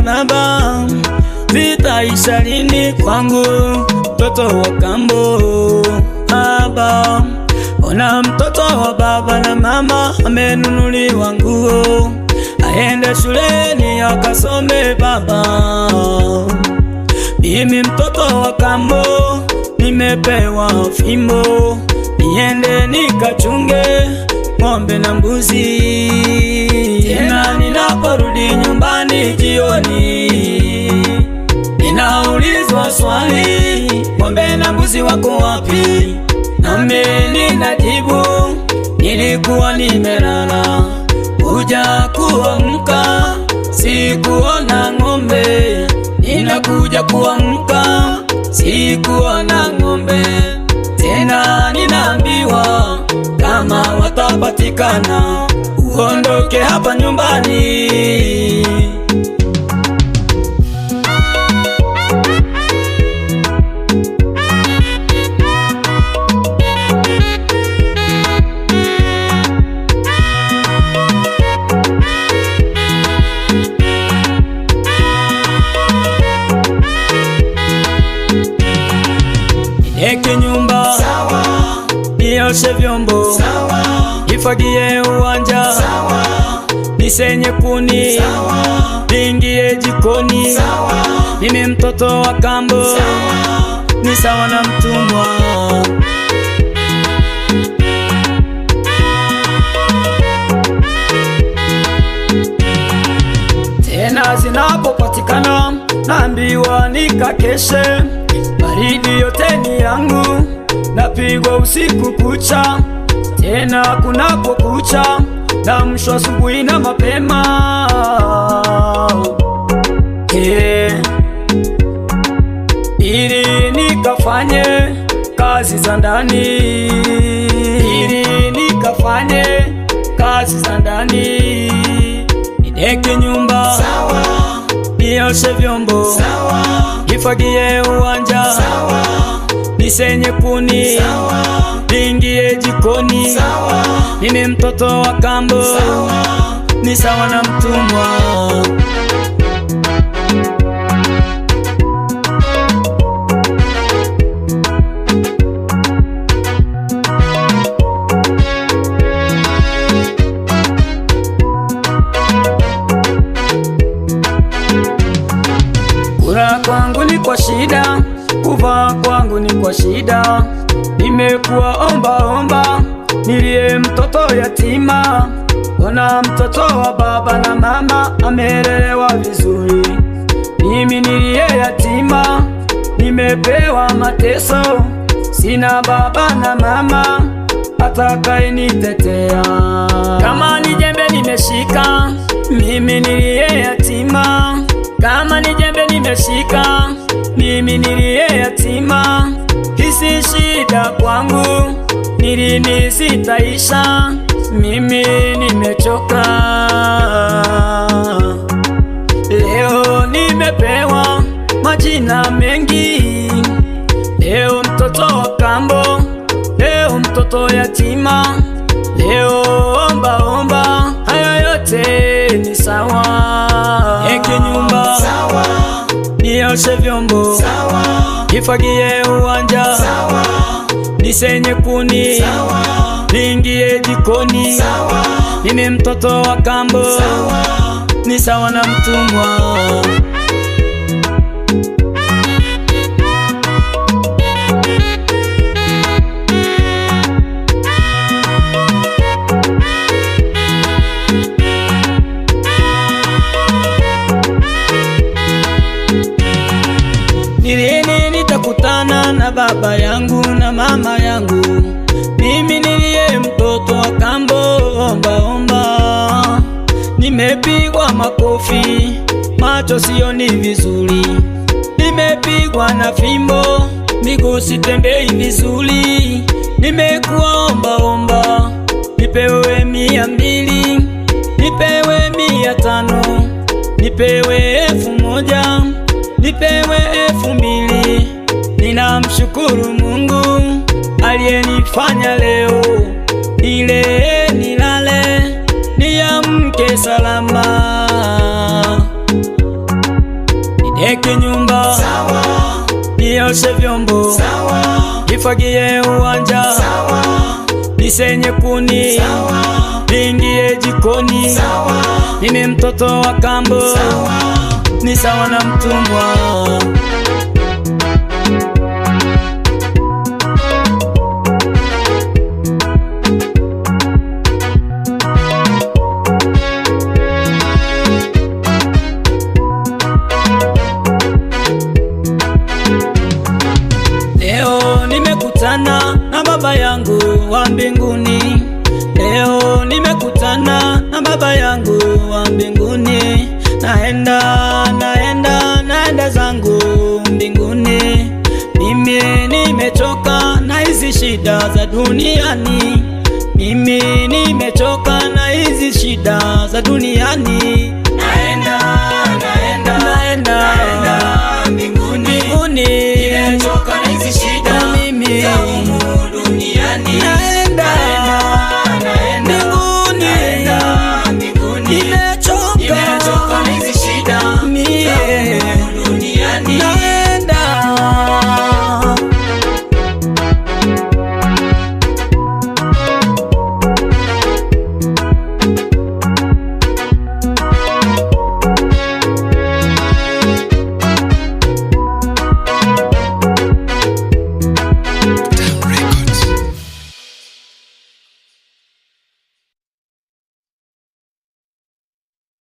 baba, vitaisha lini kwangu mtoto wa kambo? Baba, ona mtoto wa baba na mama amenunuliwa nguo, aende shuleni akasome baba. Mimi mtoto wa kambo nimepewa fimbo, niende nikachunge ng'ombe na mbuzi. Tena ninaporudi nyumbani jioni, ninaulizwa swali, ng'ombe na mbuzi wako wapi? Nami ninajibu, nilikuwa nimelala, kuja kuamka sikuona ng'ombe. Ninakuja kuamka sikuona ng'ombe. Tena ninaambiwa kama watapatikana uondoke hapa nyumbani. Nieke nyumba sawa, nioshe vyombo sawa, nifagie uwanja sawa, nisenye kuni sawa, niingie jikoni sawa. Mimi mtoto wa kambo sawa, ni sawa na mtumwa. Tena zinapopatikana naambiwa nikakeshe, baridi yote ni yangu, napigwa usiku kucha. Tena kunapokucha naamshwa asubuhi na mapema, ili nikafanye kazi za ndani, ili nikafanye kazi za ndani. Nieke nyumba sawa, nioshe vyombo sawa, nifagie uwanja sawa, nisenye kuni sawa, niingie jikoni sawa. Mimi mtoto wa kambo sawa, ni sawa na mtumwa. Kula kwangu ni kwa shida, kuvaa kwangu ni kwa shida. Nimekuwa omba, nilie mtoto yatima. Ona mtoto wa baba na mama amelelewa vizuri, mimi nilie yatima, nimepewa mateso. Sina baba na mama atakayenitetea. Kama ni jembe nimeshika, mimi nilie yatima. Kama ni jembe nimeshika, mimi nilie yatima. Hisi shida kwangu, nilini sitaisha, mimi nimechoka. Leo nimepewa majina mengi, leo mtoto wa kambo, leo mtoto yatima, leo omba, hayo yote ni sawa. Nieke nyumba sawa, nioshe vyombo sawa, nifagie uwanja sawa, nisenye kuni sawa, niingie jikoni sawa. Mimi mtoto wa kambo sawa, ni sawa na mtumwa. Nilini nitakutana na baba yangu na mama yangu? Mimi niliye mtoto wa kambo omba. Nimepigwa makofi, macho sioni vizuri, nimepigwa na fimbo, miguu sitembei vizuri. Nimekuwa omba, nipewe 200, nipewe 500, nipewe 1000, nipewe 2000. Ninamshukuru Mungu aliyenifanya leo ile nilale niamke salama. nimwagie uwanja, sawa. Nisenye kuni, sawa. Niingie jikoni, sawa. Nime mtoto wa kambo, sawa. Ni sawa na mtumwa. Leo nimekutana na Baba yangu wa mbinguni. Leo nimekutana na Baba yangu wa mbinguni. Naenda zangu mbinguni. Mimi nimechoka na hizi shida za duniani. Mimi nimechoka na hizi shida za duniani.